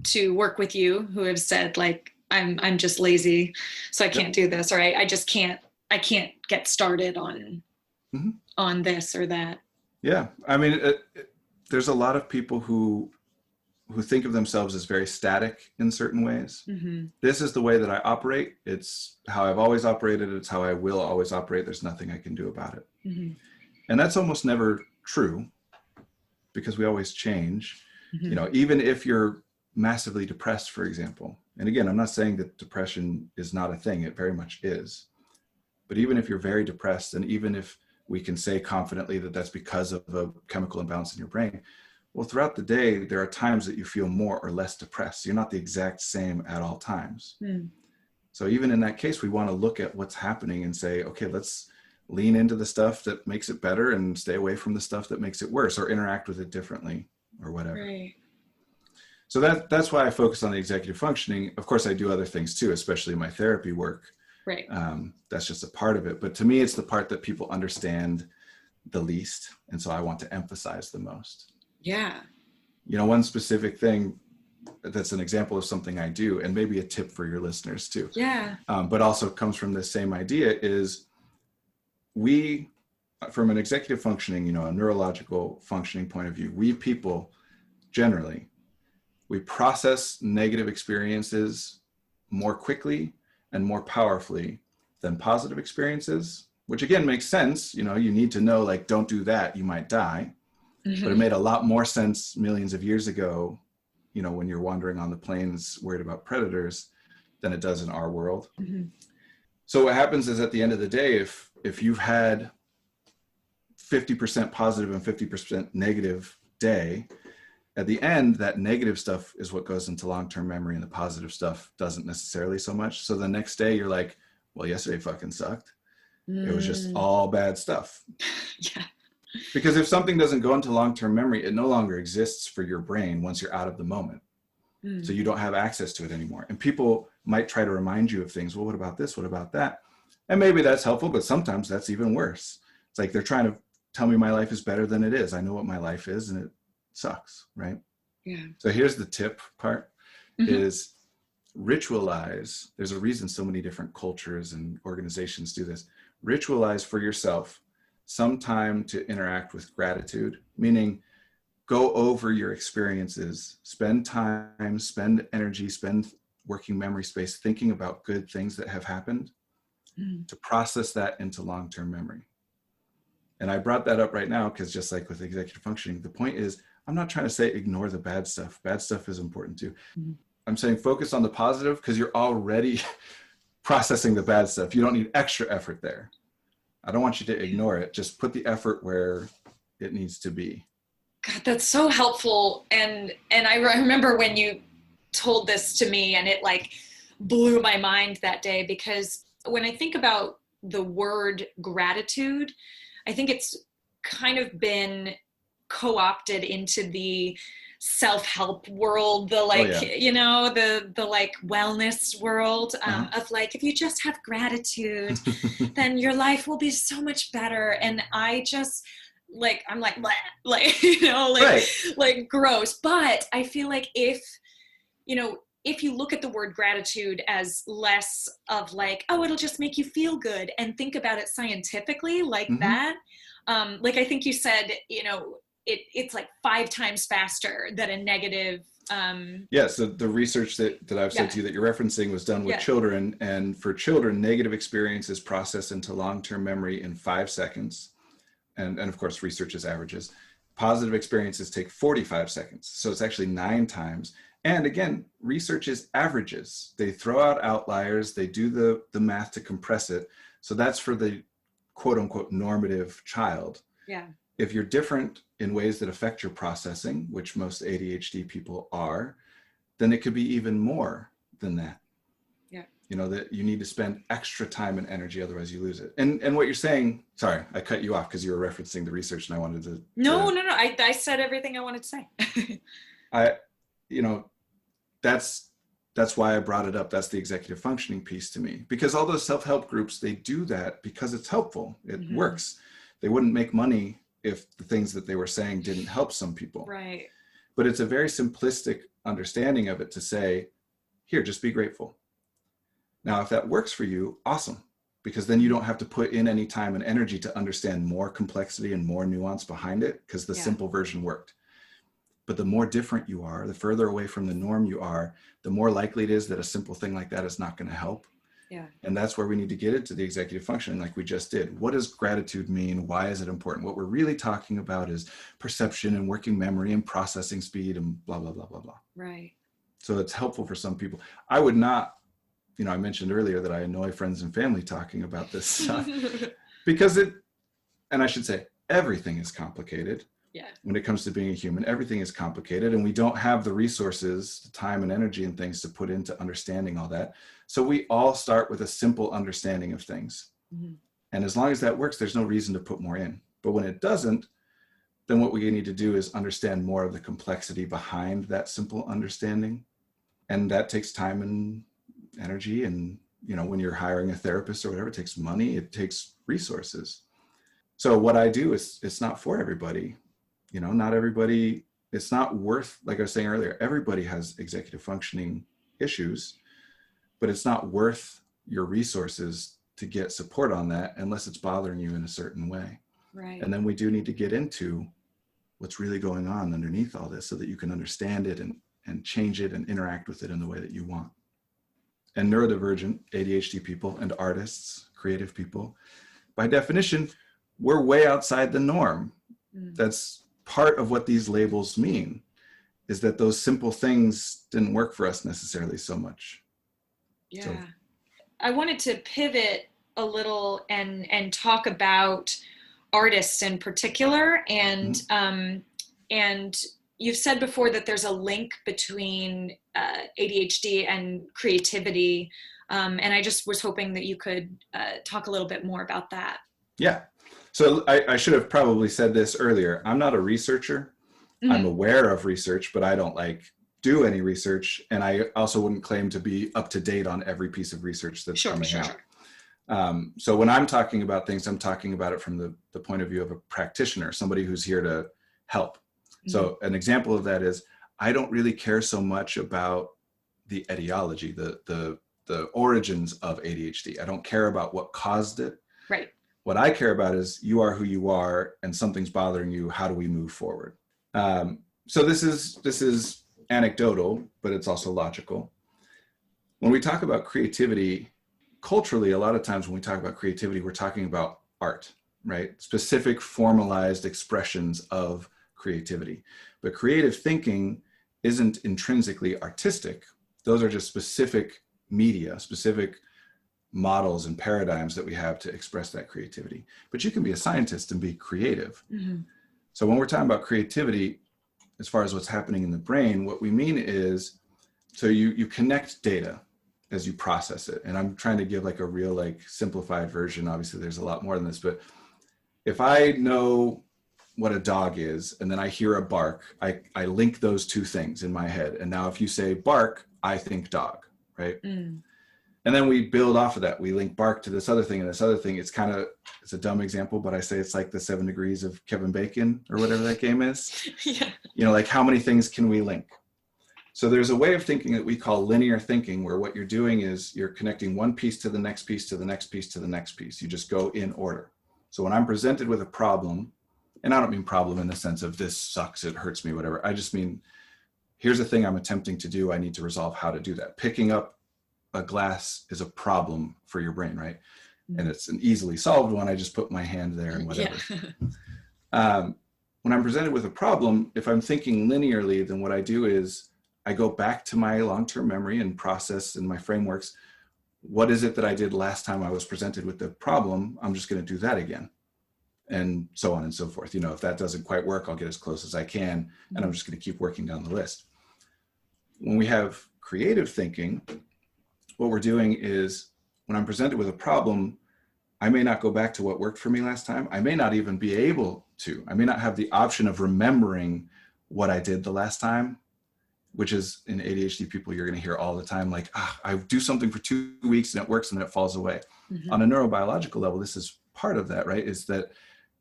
to work with you who have said like, I'm just lazy, so I can't do this, or I can't get started on this or that. Yeah. I mean, there's a lot of people who think of themselves as very static in certain ways. Mm-hmm. This is the way that I operate. It's how I've always operated. It's how I will always operate. There's nothing I can do about it. Mm-hmm. And that's almost never true because we always change. Mm-hmm. Even if you're massively depressed, for example. And again, I'm not saying that depression is not a thing. It very much is. But even if you're very depressed, and even if we can say confidently that that's because of a chemical imbalance in your brain, well, throughout the day, there are times that you feel more or less depressed. You're not the exact same at all times. Mm. So even in that case, we want to look at what's happening and say, okay, let's lean into the stuff that makes it better and stay away from the stuff that makes it worse or interact with it differently or whatever. Right. So that's why I focus on the executive functioning. Of course, I do other things too, especially my therapy work. Right. That's just a part of it. But to me, it's the part that people understand the least. And so I want to emphasize the most. Yeah. One specific thing that's an example of something I do, and maybe a tip for your listeners too. Yeah. But also comes from this same idea is we from an executive functioning, you know, a neurological functioning point of view, we people generally, we process negative experiences more quickly and more powerfully than positive experiences, which again makes sense. You know, you need to know, like, don't do that, you might die. But it made a lot more sense millions of years ago, you know, when you're wandering on the plains worried about predators, than it does in our world. So what happens is, at the end of the day, if you've had 50% positive and 50% negative day, at the end, that negative stuff is what goes into long-term memory, and the positive stuff doesn't necessarily so much. So the next day you're like, well, yesterday fucking sucked. It was just all bad stuff. Yeah. Because if something doesn't go into long-term memory, it no longer exists for your brain once you're out of the moment. So you don't have access to it anymore. And people might try to remind you of things. Well, what about this? What about that? And maybe that's helpful, but sometimes that's even worse. It's like they're trying to tell me my life is better than it is. I know what my life is, and it sucks, right? Yeah. So here's the tip part, is ritualize. There's a reason so many different cultures and organizations do this. Ritualize for yourself some time to interact with gratitude, meaning go over your experiences, spend time, spend energy, spend working memory space thinking about good things that have happened, to process that into long-term memory. And I brought that up right now because, just like with executive functioning, the point is, I'm not trying to say ignore the bad stuff. Bad stuff is important too. I'm saying focus on the positive, because you're already processing the bad stuff. You don't need extra effort there. I don't want you to ignore it. Just put the effort where it needs to be. God, that's so helpful. And I remember when you told this to me, and it like blew my mind that day, because when I think about the word gratitude, I think it's kind of been co-opted into the self-help world, the like, you know, the like wellness world, of like, if you just have gratitude, then your life will be so much better. And I just like, I'm like, bleh, like, you know, like, like gross. But I feel like if, you know, if you look at the word gratitude as less of like, oh, it'll just make you feel good, and think about it scientifically like that, like I think you said, you know, it's like 5 times faster than a negative. So the research that I've said to you that you're referencing was done with children. And for children, negative experiences process into long-term memory in 5 seconds. And of course, research is averages. Positive experiences take 45 seconds. So it's actually 9 times. And again, research is averages. They throw out outliers. They do the math to compress it. So that's for the quote unquote normative child. Yeah. If you're different in ways that affect your processing, which most ADHD people are, then it could be even more than that. Yeah. You know, that you need to spend extra time and energy, otherwise you lose it. And what you're saying, sorry, I cut you off because you were referencing the research and I wanted to. No. I said everything I wanted to say. You know, that's why I brought it up. That's the executive functioning piece to me, because all those self-help groups, they do that because it's helpful. It works. They wouldn't make money if the things that they were saying didn't help some people. Right. But it's a very simplistic understanding of it to say, here, just be grateful. Now, if that works for you, awesome, because then you don't have to put in any time and energy to understand more complexity and more nuance behind it, because the simple version worked. But the more different you are, the further away from the norm you are, the more likely it is that a simple thing like that is not going to help. Yeah. And that's where we need to get into the executive functioning, like we just did. What does gratitude mean? Why is it important? What we're really talking about is perception and working memory and processing speed and blah, blah, blah, blah, blah. Right. So it's helpful for some people. I would not, you know, I mentioned earlier that I annoy friends and family talking about this stuff because and I should say, everything is complicated. Yeah. When it comes to being a human, everything is complicated, and we don't have the resources, the time and energy and things to put into understanding all that. So we all start with a simple understanding of things. And as long as that works, there's no reason to put more in. But when it doesn't, then what we need to do is understand more of the complexity behind that simple understanding. And that takes time and energy. And, you know, when you're hiring a therapist or whatever, it takes money, it takes resources. So what I do is, it's not for everybody. You know, not everybody, it's not worth, like I was saying earlier, everybody has executive functioning issues, but it's not worth your resources to get support on that unless it's bothering you in a certain way. Right. And then we do need to get into what's really going on underneath all this so that you can understand it and change it and interact with it in the way that you want. And neurodivergent ADHD people and artists, creative people, by definition, we're way outside the norm. That's part of what these labels mean, is that those simple things didn't work for us necessarily so much. Yeah. So, I wanted to pivot a little and talk about artists in particular, and and you've said before that there's a link between ADHD and creativity, and I just was hoping that you could talk a little bit more about that. yeah. So I should have probably said this earlier. I'm not a researcher. I'm aware of research, but I don't do any research. And I also wouldn't claim to be up to date on every piece of research that's coming out. Sure. So when I'm talking about things, I'm talking about it from the point of view of a practitioner, somebody who's here to help. So an example of that is, I don't really care so much about the etiology, the origins of ADHD. I don't care about what caused it. Right. What I care about is, you are who you are and something's bothering you. How do we move forward? So this is anecdotal, but it's also logical. When we talk about creativity, culturally, a lot of times when we talk about creativity, we're talking about art, right? Specific formalized expressions of creativity. But creative thinking isn't intrinsically artistic. Those are just specific media, specific models and paradigms that we have to express that creativity. But you can be a scientist and be creative. So when we're talking about creativity, as far as what's happening in the brain, what we mean is, so you connect data as you process it. And I'm trying to give a real simplified version. Obviously there's a lot more than this, but if I know what a dog is, and then I hear a bark, I link those two things in my head. And now if you say bark, I think dog, right? And then we build off of that. We link bark to this other thing and this other thing. It's a dumb example, but I say it's like the 7 degrees of Kevin Bacon or whatever that game is. Yeah. How many things can we link? So there's a way of thinking that we call linear thinking, where what you're doing is you're connecting one piece to the next piece to the next piece to the next piece. You just go in order. So when I'm presented with a problem, and I don't mean problem in the sense of this sucks, it hurts me, whatever. I just mean, here's a thing I'm attempting to do. I need to resolve how to do that. Picking up a glass is a problem for your brain, right? And it's an easily solved one. I just put my hand there and whatever. When I'm presented with a problem, if I'm thinking linearly, then what I do is I go back to my long-term memory and process in my frameworks. What is it that I did last time I was presented with the problem? I'm just going to do that again. And so on and so forth. If that doesn't quite work, I'll get as close as I can. And I'm just going to keep working down the list. When we have creative thinking, what we're doing is, when I'm presented with a problem, I may not go back to what worked for me last time. I may not even be able to. I may not have the option of remembering what I did the last time, which is, in ADHD people, you're going to hear all the time, I do something for 2 weeks and it works and then it falls away. On a neurobiological level, this is part of that, right? Is that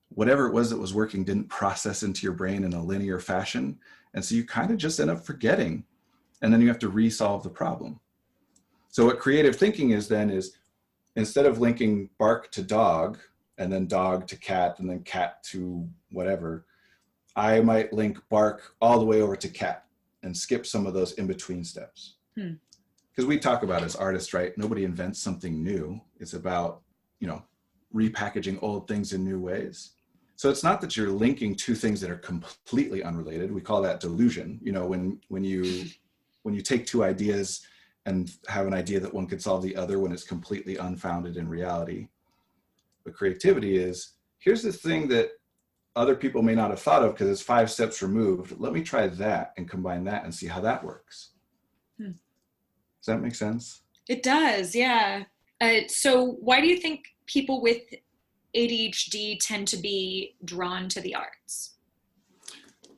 whatever it was that was working didn't process into your brain in a linear fashion. And so you kind of just end up forgetting, and then you have to resolve the problem. So what creative thinking is then is, instead of linking bark to dog and then dog to cat and then cat to whatever, I might link bark all the way over to cat and skip some of those in-between steps. Because we talk about, as artists, right? Nobody invents something new. It's about, repackaging old things in new ways. So it's not that you're linking two things that are completely unrelated. We call that delusion. When you take two ideas and have an idea that one could solve the other when it's completely unfounded in reality. But creativity is, here's this thing that other people may not have thought of because it's 5 steps removed. Let me try that and combine that and see how that works. Does that make sense? It does, yeah. So why do you think people with ADHD tend to be drawn to the arts?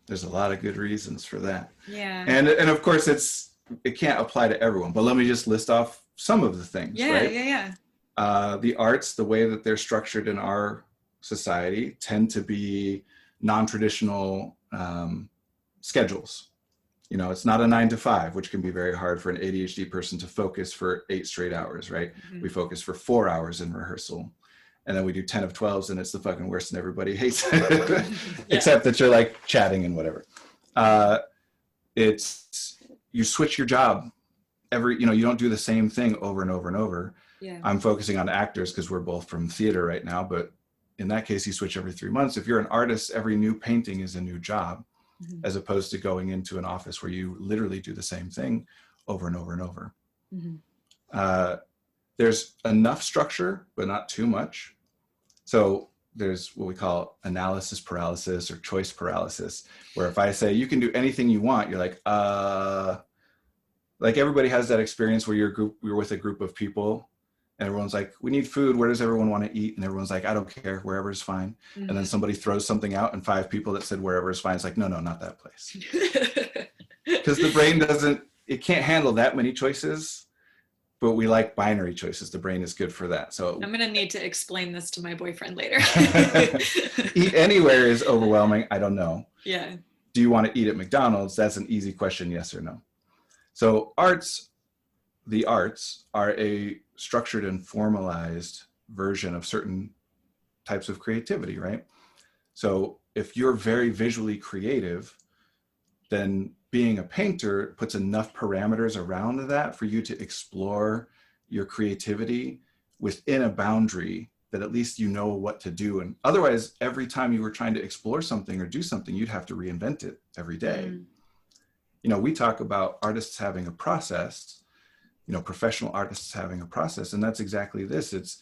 There's a lot of good reasons for that. Yeah. And of course it can't apply to everyone, but let me just list off some of the things, right? Yeah. The arts, the way that they're structured in our society, tend to be non-traditional schedules. It's not a 9 to 5, which can be very hard for an ADHD person to focus for 8 straight hours, right? We focus for 4 hours in rehearsal. and then we do 10 of 12s and it's the fucking worst and everybody hates it. Except that you're like chatting and whatever. You switch your job you don't do the same thing over and over and over. Yeah. I'm focusing on actors because we're both from theater right now, but in that case, you switch every 3 months. If you're an artist, every new painting is a new job, as opposed to going into an office where you literally do the same thing over and over and over. There's enough structure, but not too much. So there's what we call analysis paralysis or choice paralysis, where if I say you can do anything you want, you're like everybody has that experience where you're with a group of people and everyone's like, we need food. Where does everyone want to eat? And everyone's like, I don't care. Wherever is fine. And then somebody throws something out and 5 people that said wherever is fine. It's like, no, not that place. Because the brain it can't handle that many choices, but we like binary choices. The brain is good for that. So I'm going to need to explain this to my boyfriend later. Eat anywhere is overwhelming. I don't know. Yeah. Do you want to eat at McDonald's? That's an easy question. Yes or no. So the arts are a structured and formalized version of certain types of creativity, right? So if you're very visually creative, then being a painter puts enough parameters around that for you to explore your creativity within a boundary that at least you know what to do. And otherwise, every time you were trying to explore something or do something, you'd have to reinvent it every day. We talk about artists having a process, professional artists having a process, and that's exactly this.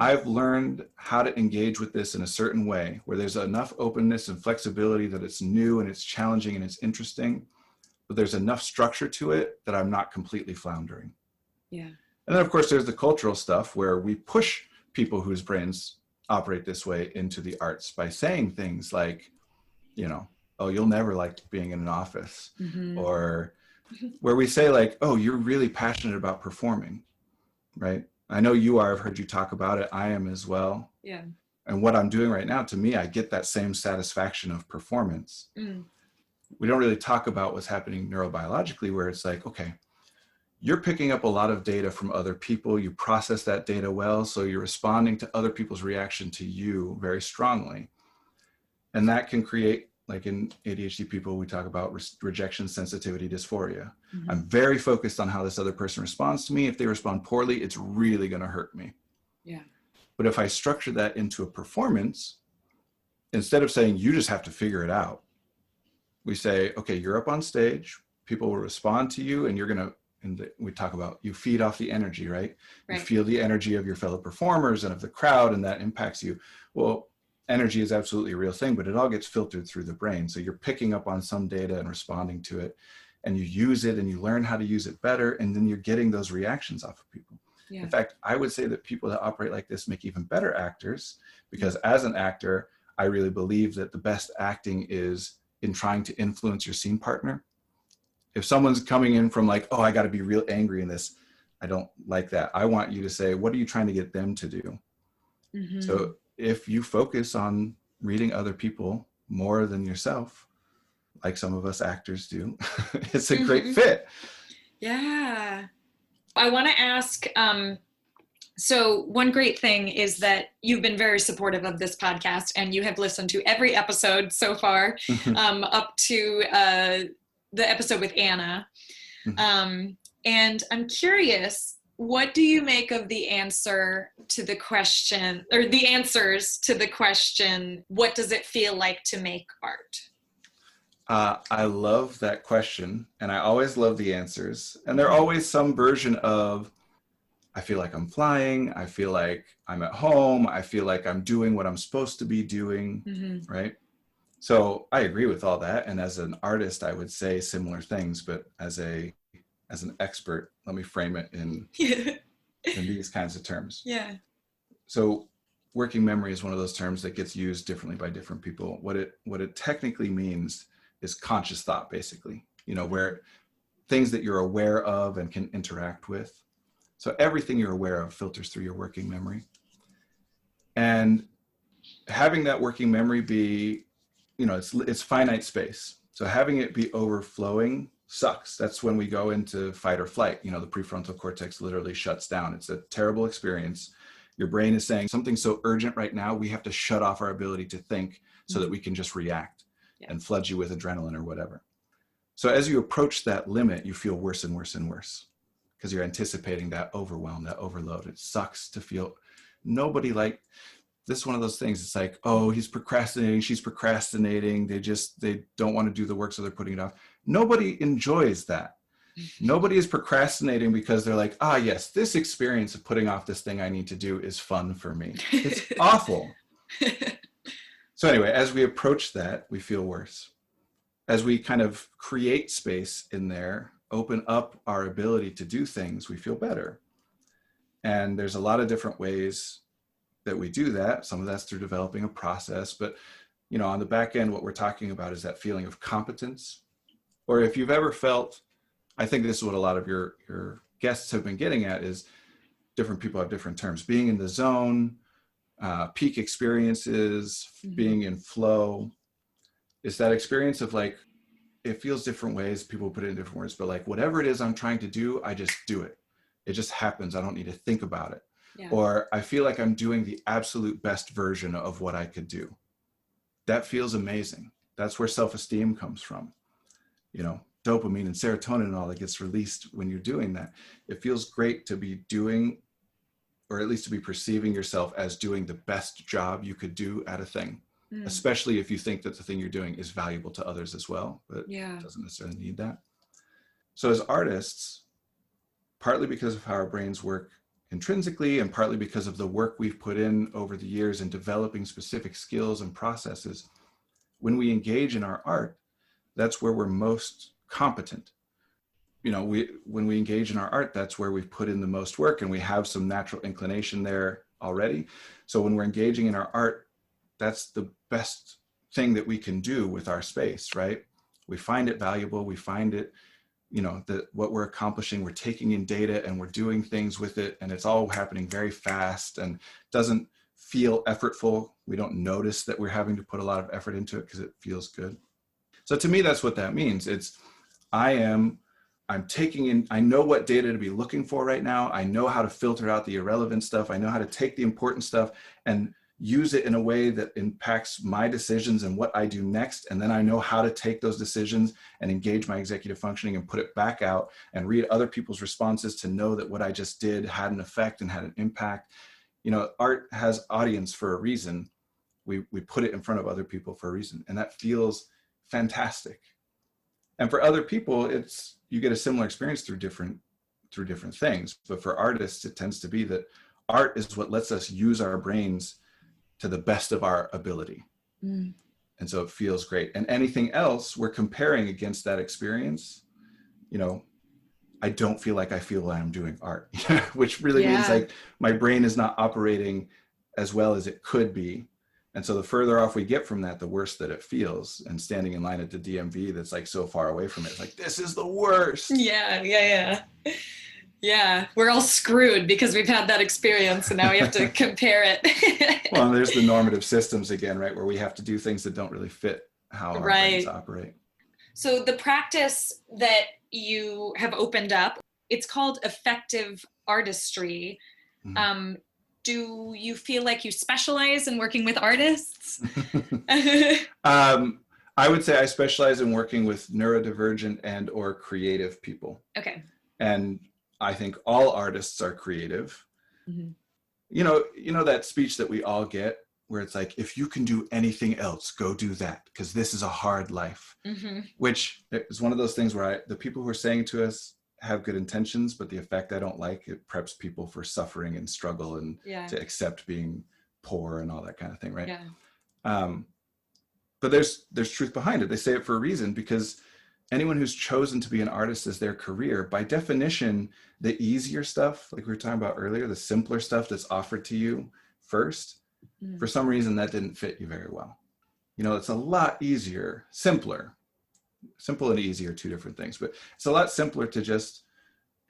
I've learned how to engage with this in a certain way where there's enough openness and flexibility that it's new and it's challenging and it's interesting, but there's enough structure to it that I'm not completely floundering. Yeah. And then of course there's the cultural stuff where we push people whose brains operate this way into the arts by saying things like, oh, you'll never like being in an office, or where we say like, oh, you're really passionate about performing, right? I know you are. I've heard you talk about it. I am as well. Yeah. And what I'm doing right now, to me, I get that same satisfaction of performance. We don't really talk about what's happening neurobiologically, where it's like, okay, you're picking up a lot of data from other people. You process that data well. So you're responding to other people's reaction to you very strongly. And that can create, like in ADHD people, we talk about rejection sensitivity dysphoria. I'm very focused on how this other person responds to me. If they respond poorly, it's really going to hurt me. Yeah. But if I structure that into a performance, instead of saying, you just have to figure it out, we say, okay, you're up on stage, people will respond to you, and you're going to, and we talk about, you feed off the energy, right? You feel the energy of your fellow performers and of the crowd, and that impacts you. Well, energy is absolutely a real thing, but it all gets filtered through the brain. So you're picking up on some data and responding to it, and you use it and you learn how to use it better. And then you're getting those reactions off of people. Yeah. In fact, I would say that people that operate like this make even better actors, because as an actor, I really believe that the best acting is in trying to influence your scene partner. If someone's coming in from like, oh, I got to be real angry in this, I don't like that. I want you to say, what are you trying to get them to do? So if you focus on reading other people more than yourself, like some of us actors do, it's a great fit. Yeah. I want to ask, so one great thing is that you've been very supportive of this podcast, and you have listened to every episode so far, up to the episode with Anna. And I'm curious, what do you make of the answer to the question, or the answers to the question, what does it feel like to make art? I love that question, and I always love the answers. And they're always some version of, I feel like I'm flying, I feel like I'm at home, I feel like I'm doing what I'm supposed to be doing, right? So I agree with all that. And as an artist, I would say similar things, but as an expert, let me frame it in these kinds of terms. Yeah. So working memory is one of those terms that gets used differently by different people. What it technically means is conscious thought, basically, where things that you're aware of and can interact with. So everything you're aware of filters through your working memory. And having that working memory be, it's finite space. So having it be overflowing sucks. That's when we go into fight or flight. The prefrontal cortex literally shuts down. It's a terrible experience. Your brain is saying something's so urgent right now, we have to shut off our ability to think so that we can just react and flood you with adrenaline or whatever. So as you approach that limit, you feel worse and worse and worse because you're anticipating that overwhelm, that overload. It sucks to feel nobody like this is one of those things. It's like, oh, he's procrastinating, she's procrastinating. They don't want to do the work, so they're putting it off. Nobody enjoys that. Nobody is procrastinating because they're like, ah, yes, this experience of putting off this thing I need to do is fun for me. It's awful. So anyway, as we approach that, we feel worse. As we kind of create space in there, open up our ability to do things, we feel better. And there's a lot of different ways that we do that. Some of that's through developing a process, but on the back end, what we're talking about is that feeling of competence. Or if you've ever felt, I think this is what a lot of your guests have been getting at, is different people have different terms. Being in the zone, peak experiences, being in flow. It's that experience of like, it feels different ways. People put it in different words, but like whatever it is I'm trying to do, I just do it. It just happens. I don't need to think about it. Yeah. Or I feel like I'm doing the absolute best version of what I could do. That feels amazing. That's where self-esteem comes from. Dopamine and serotonin and all that gets released when you're doing that. It feels great to be doing, or at least to be perceiving yourself as doing the best job you could do at a thing, especially if you think that the thing you're doing is valuable to others as well, but it doesn't necessarily need that. So as artists, partly because of how our brains work intrinsically and partly because of the work we've put in over the years in developing specific skills and processes, when we engage in our art, that's where we're most competent. When we engage in our art, that's where we've put in the most work and we have some natural inclination there already. So when we're engaging in our art, that's the best thing that we can do with our space, right? We find it valuable. We find it, that what we're accomplishing, we're taking in data and we're doing things with it, and it's all happening very fast and doesn't feel effortful. We don't notice that we're having to put a lot of effort into it because it feels good. So to me, that's what that means. I'm taking in, I know what data to be looking for right now. I know how to filter out the irrelevant stuff. I know how to take the important stuff and use it in a way that impacts my decisions and what I do next. And then I know how to take those decisions and engage my executive functioning and put it back out and read other people's responses to know that what I just did had an effect and had an impact. Art has audience for a reason. We put it in front of other people for a reason. And that feels fantastic. And for other people, you get a similar experience through different things. But for artists, it tends to be that art is what lets us use our brains to the best of our ability. And so it feels great. And anything else we're comparing against that experience, I don't feel like I feel when I'm doing art, which really means like my brain is not operating as well as it could be. And so the further off we get from that, the worse that it feels. And standing in line at the DMV that's like so far away from it, it's like, this is the worst. Yeah, we're all screwed because we've had that experience and now we have to compare it. Well, there's the normative systems again, right? Where we have to do things that don't really fit how our brains operate. So the practice that you have opened up, it's called effective artistry. Do you feel like you specialize in working with artists? I would say I specialize in working with neurodivergent and or creative people. Okay. And I think all artists are creative. You know that speech that we all get where it's like, if you can do anything else, go do that, because this is a hard life. Which is one of those things where the people who are saying to us have good intentions, but the effect I don't like. It preps people for suffering and struggle and to accept being poor and all that kind of thing, right? But there's truth behind it. They say it for a reason, because anyone who's chosen to be an artist as their career, by definition, the easier stuff, like we were talking about earlier, the simpler stuff that's offered to you first, for some reason that didn't fit you very well. It's a lot easier, simpler. Simple and easy are two different things, but it's a lot simpler to just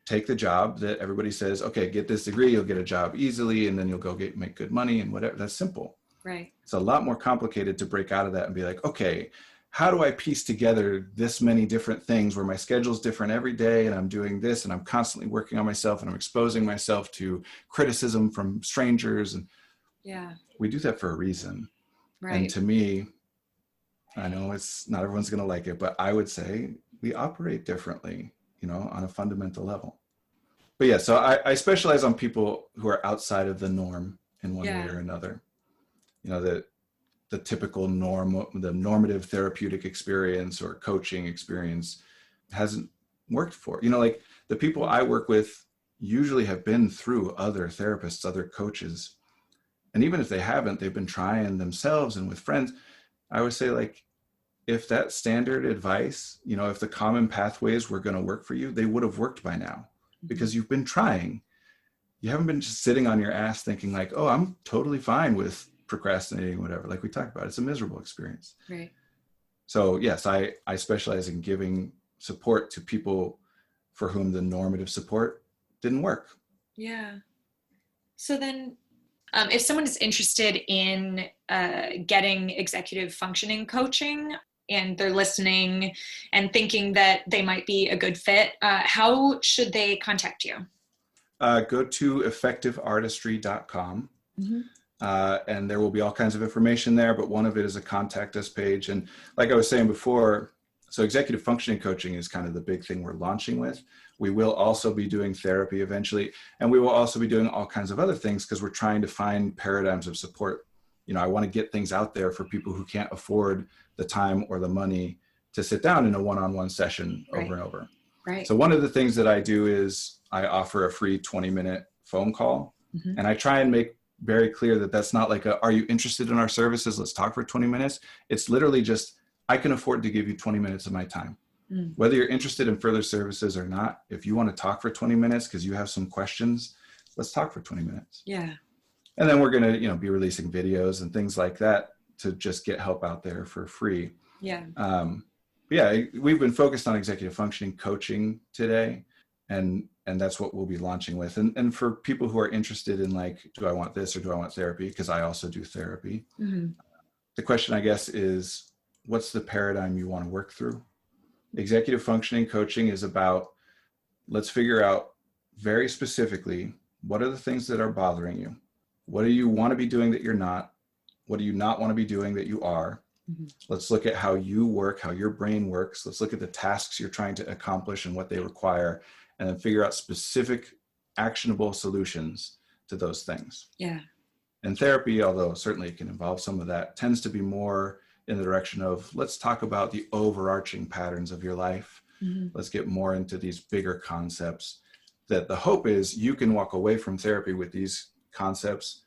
take the job that everybody says, okay, get this degree, you'll get a job easily, and then you'll go make good money and whatever. That's simple. Right. It's a lot more complicated to break out of that and be like, okay, how do I piece together this many different things where my schedule's different every day and I'm doing this and I'm constantly working on myself and I'm exposing myself to criticism from strangers. And we do that for a reason. Right. And to me, I know it's not everyone's going to like it, but I would say we operate differently, on a fundamental level. But yeah, so I specialize on people who are outside of the norm in one way or another. The typical norm, the normative therapeutic experience or coaching experience hasn't worked for. Like the people I work with usually have been through other therapists, other coaches. And even if they haven't, they've been trying themselves and with friends. I would say, like, if that standard advice, if the common pathways were going to work for you, they would have worked by now because you've been trying. You haven't been just sitting on your ass thinking like, oh, I'm totally fine with procrastinating, whatever, like we talked about. It's a miserable experience. Right. So yes, I specialize in giving support to people for whom the normative support didn't work. Yeah. So then if someone is interested in getting executive functioning coaching and they're listening and thinking that they might be a good fit, how should they contact you? Go to effectiveartistry.com. Mm-hmm. And there will be all kinds of information there, but one of it is a contact us page. And like I was saying before, so executive functioning coaching is kind of the big thing we're launching with. We will also be doing therapy eventually, and we will also be doing all kinds of other things because we're trying to find paradigms of support. I want to get things out there for people who can't afford the time or the money to sit down in a one-on-one session over and over. Right. So one of the things that I do is I offer a free 20-minute phone call, and I try and make very clear that that's not like are you interested in our services? Let's talk for 20 minutes. It's literally just, I can afford to give you 20 minutes of my time. Whether you're interested in further services or not, if you want to talk for 20 minutes because you have some questions, let's talk for 20 minutes. Yeah. And then we're going to, be releasing videos and things like that to just get help out there for free. Yeah. We've been focused on executive functioning coaching today. And that's what we'll be launching with. And for people who are interested in like, do I want this or do I want therapy? Because I also do therapy. Mm-hmm. The question, I guess, is what's the paradigm you want to work through? Executive functioning coaching is about, let's figure out very specifically, what are the things that are bothering you? What do you want to be doing that you're not? What do you not want to be doing that you are? Mm-hmm. Let's look at how you work, how your brain works. Let's look at the tasks you're trying to accomplish and what they require, and then figure out specific actionable solutions to those things. Yeah. And therapy, although certainly it can involve some of that, tends to be more in the direction of, let's talk about the overarching patterns of your life. Mm-hmm. Let's get more into these bigger concepts that the hope is you can walk away from therapy with these concepts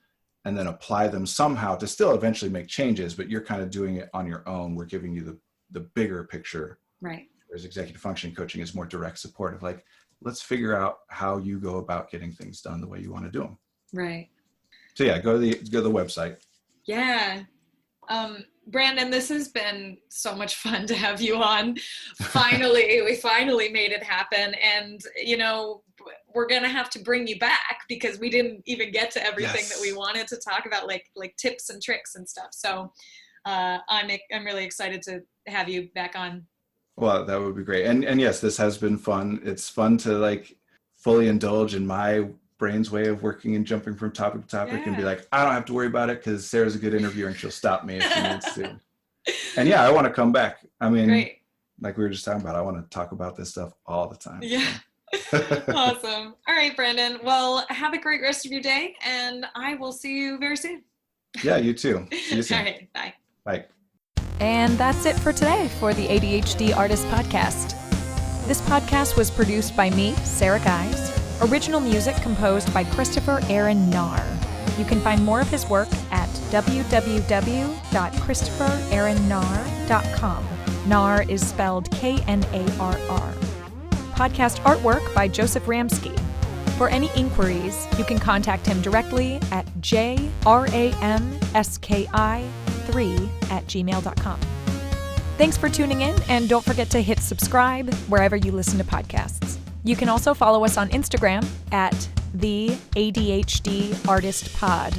and then apply them somehow to still eventually make changes, but you're kind of doing it on your own. We're giving you the bigger picture. Right. Whereas executive functioning coaching is more direct support of like, let's figure out how you go about getting things done the way you want to do them. Right. So yeah, go to the website. Yeah. Brandon, this has been so much fun to have you on. We finally made it happen. And, we're going to have to bring you back because we didn't even get to everything that we wanted to talk about, like tips and tricks and stuff. So I'm really excited to have you back on. Well, that would be great. And yes, this has been fun. It's fun to like fully indulge in my brain's way of working and jumping from topic to topic and be like, I don't have to worry about it because Sarah's a good interviewer and she'll stop me if she needs to. And yeah, I want to come back. I mean, great. Like we were just talking about, I want to talk about this stuff all the time. Yeah. Awesome. All right, Brandon. Well, have a great rest of your day and I will see you very soon. Yeah, you too. See you soon. All right. Bye. Bye. And that's it for today for the ADHD Artist Podcast. This podcast was produced by me, Sarah Guise. Original music composed by Christopher Aaron Nahr. You can find more of his work at www.christopheraaronnahr.com. Nahr is spelled Knarr. Podcast artwork by Joseph Ramsky. For any inquiries, you can contact him directly at jramski3@gmail.com. Thanks for tuning in, and don't forget to hit subscribe wherever you listen to podcasts. You can also follow us on Instagram at the ADHD Artist Pod.